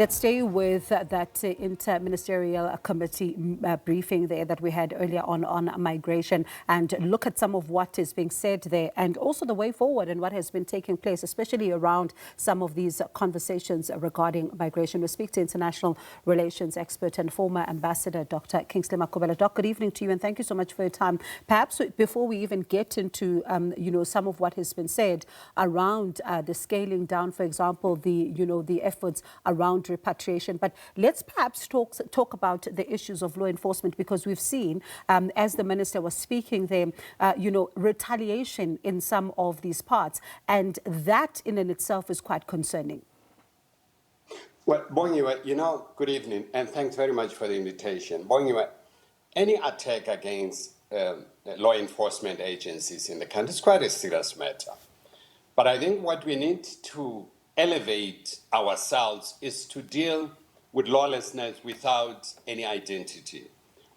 Let's stay with that Inter-Ministerial Committee briefing there that we had earlier on migration, and look at some of what is being said there and also the way forward and what has been taking place, especially around some of these conversations regarding migration. We speak to international relations expert and former ambassador, Dr Kingsley Makhubela. Doc, good evening to you and thank you so much for your time. Perhaps before we even get into some of what has been said around the scaling down, for example, the efforts around repatriation. But let's perhaps talk about the issues of law enforcement, because we've seen, as the minister was speaking there, retaliation in some of these parts. And that in and itself is quite concerning. Well, Bongiwe, good evening, and thanks very much for the invitation. Bongiwe, any attack against law enforcement agencies in the country is quite a serious matter. But I think what we need to elevate ourselves is to deal with lawlessness without any identity.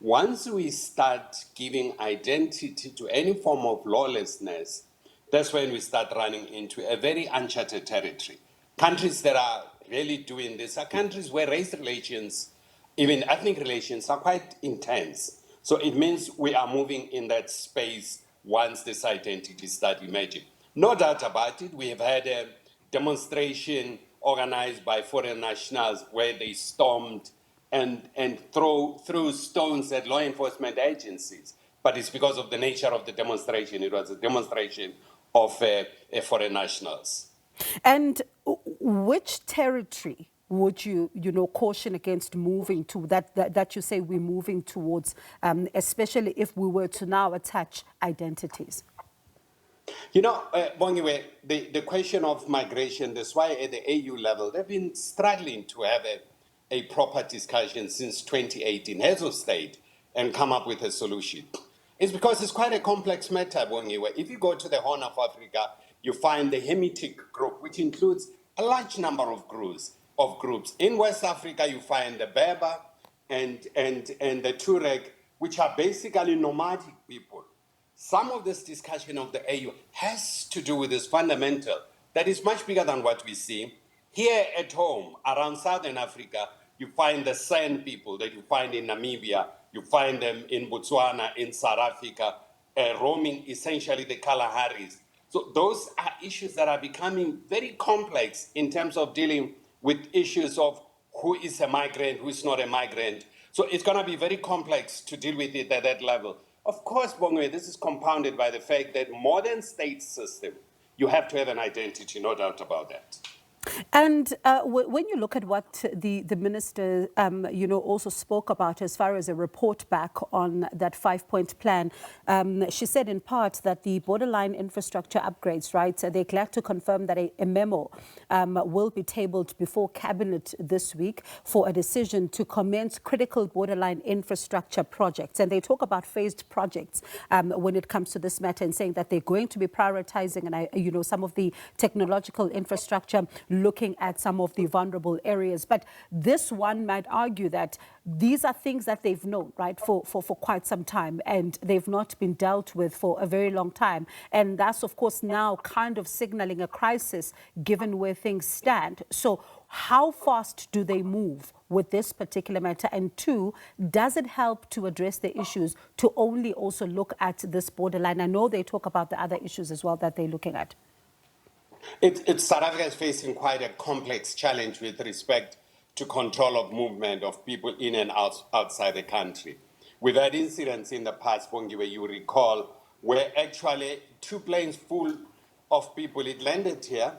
Once we start giving identity to any form of lawlessness, that's when we start running into a very uncharted territory. Countries that are really doing this are countries where race relations, even ethnic relations, are quite intense. So it means we are moving in that space once this identity starts emerging. No doubt about it, we have had a demonstration organized by foreign nationals where they stormed and threw stones at law enforcement agencies. But it's because of the nature of the demonstration. It was a demonstration of foreign nationals. And which territory would you caution against moving to, that you say we're moving towards, especially if we were to now attach identities? Bongiwe, the question of migration, that's why at the AU level, they've been struggling to have a proper discussion since 2018, heads of state, and come up with a solution. It's because it's quite a complex matter, Bongiwe. If you go to the Horn of Africa, you find the Hemitic group, which includes a large number of groups. In West Africa, you find the Berber and the Tuareg, which are basically nomadic people. Some of this discussion of the AU has to do with this fundamental that is much bigger than what we see. Here at home, around Southern Africa, you find the San people that you find in Namibia, you find them in Botswana, in South Africa, roaming essentially the Kalaharis. So those are issues that are becoming very complex in terms of dealing with issues of who is a migrant, who is not a migrant. So it's going to be very complex to deal with it at that level. Of course, Bongiwe, this is compounded by the fact that modern state system, you have to have an identity, no doubt about that. And when you look at what the minister, also spoke about as far as a report back on that 5-point plan, she said in part that the borderline infrastructure upgrades, right, they're glad to confirm that a memo will be tabled before cabinet this week for a decision to commence critical borderline infrastructure projects. And they talk about phased projects when it comes to this matter, and saying that they're going to be prioritizing and some of the technological infrastructure, looking at some of the vulnerable areas. But this one might argue that these are things that they've known, right, for quite some time, and they've not been dealt with for a very long time. And that's, of course, now kind of signaling a crisis given where things stand. So how fast do they move with this particular matter? And two, does it help to address the issues to only also look at this borderline? I know they talk about the other issues as well that they're looking at. South Africa is facing quite a complex challenge with respect to control of movement of people in and outside the country. We've had incidents in the past, Bongiwe, you recall, where actually 2 planes full of people, it landed here,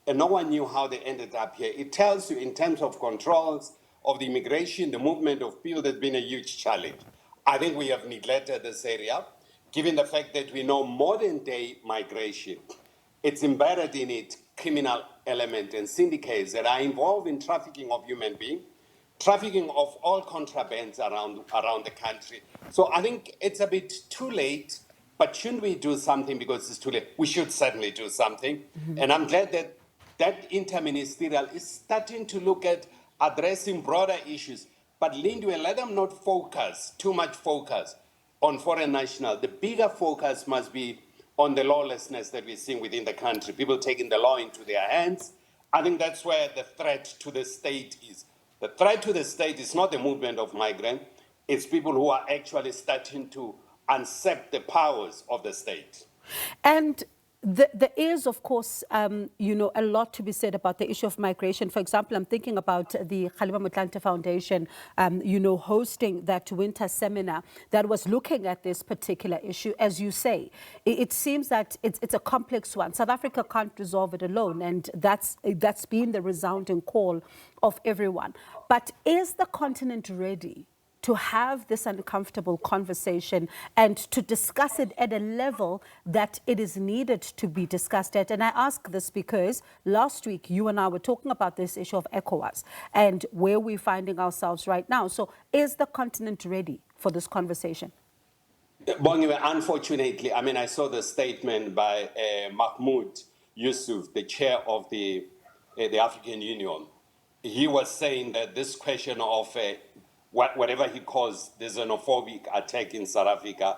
and no one knew how they ended up here. It tells you in terms of controls of the immigration, the movement of people, there's been a huge challenge. I think we have neglected this area, given the fact that we know modern day migration, it's embedded in it criminal element and syndicates that are involved in trafficking of human beings, trafficking of all contrabands around the country. So I think it's a bit too late, but shouldn't we do something because it's too late? We should certainly do something. Mm-hmm. And I'm glad that Inter-Ministerial is starting to look at addressing broader issues. But Lindwe, let them not too much focus on foreign nationals. The bigger focus must be on the lawlessness that we're seeing within the country, people taking the law into their hands. I think that's where the threat to the state is. The threat to the state is not the movement of migrants, it's people who are actually starting to usurp the powers of the state. And there is, of course, you know, a lot to be said about the issue of migration. For example, I'm thinking about the Kgalema Motlanthe Foundation, you know, hosting that winter seminar that was looking at this particular issue. As you say, it seems that it's a complex one. South Africa can't resolve it alone, and that's been the resounding call of everyone. But is the continent ready to have this uncomfortable conversation and to discuss it at a level that it is needed to be discussed at? And I ask this because last week you and I were talking about this issue of ECOWAS and where we're finding ourselves right now. So is the continent ready for this conversation? Bongiwe, unfortunately, I mean, I saw the statement by Mahmoud Yusuf, the chair of the African Union. He was saying that this question of whatever he calls the xenophobic attack in South Africa,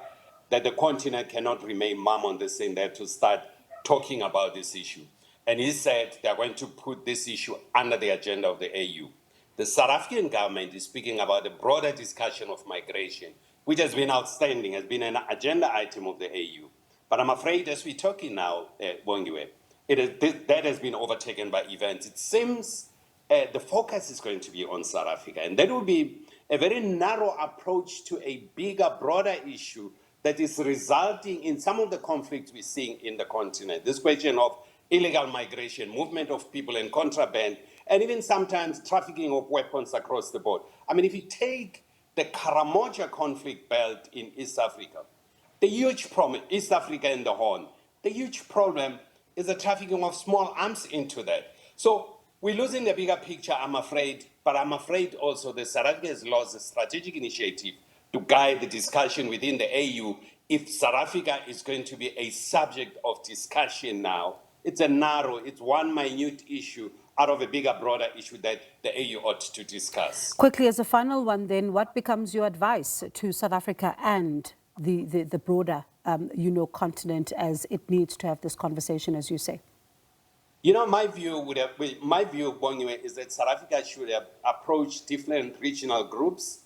that the continent cannot remain mum on this thing. They have to start talking about this issue. And he said they're going to put this issue under the agenda of the AU. The South African government is speaking about the broader discussion of migration, which has been outstanding, has been an agenda item of the AU. But I'm afraid as we're talking now, Bongiwe, that has been overtaken by events. It seems the focus is going to be on South Africa, and that will be a very narrow approach to a bigger, broader issue that is resulting in some of the conflicts we're seeing in the continent. This question of illegal migration, movement of people and contraband, and even sometimes trafficking of weapons across the board. I mean, if you take the Karamoja conflict belt in East Africa, the huge problem, East Africa and the Horn, the huge problem is the trafficking of small arms into that. So we're losing the bigger picture, I'm afraid, but I'm afraid also that South Africa has lost a strategic initiative to guide the discussion within the AU. If South Africa is going to be a subject of discussion now, it's one minute issue out of a bigger, broader issue that the AU ought to discuss. Quickly, as a final one then, what becomes your advice to South Africa and the broader, you know, continent as it needs to have this conversation, as you say? You know, my view, Bongiwe, is that South Africa should have approached different regional groups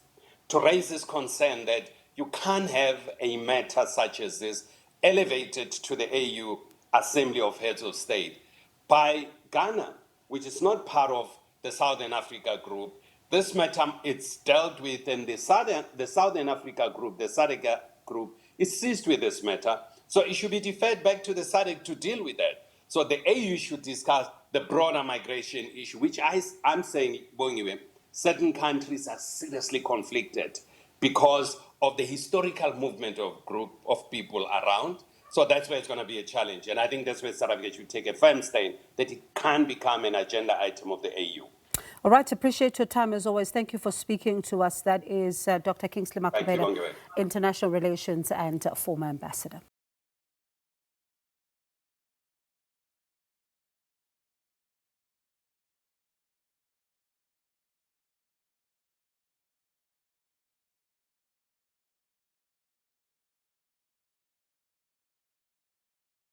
to raise this concern that you can't have a matter such as this elevated to the AU Assembly of Heads of State by Ghana, which is not part of the Southern Africa group. This matter, it's dealt with in the Southern Africa group, the SADC group, is seized with this matter. So it should be deferred back to the SADC to deal with that. So the AU should discuss the broader migration issue, which I'm saying, Bongiwe, certain countries are seriously conflicted because of the historical movement of group of people around. So that's where it's going to be a challenge. And I think that's where South Africa should take a firm stand that it can become an agenda item of the AU. All right, appreciate your time as always. Thank you for speaking to us. That is Dr. Kingsley Makhubela, International Relations and former ambassador.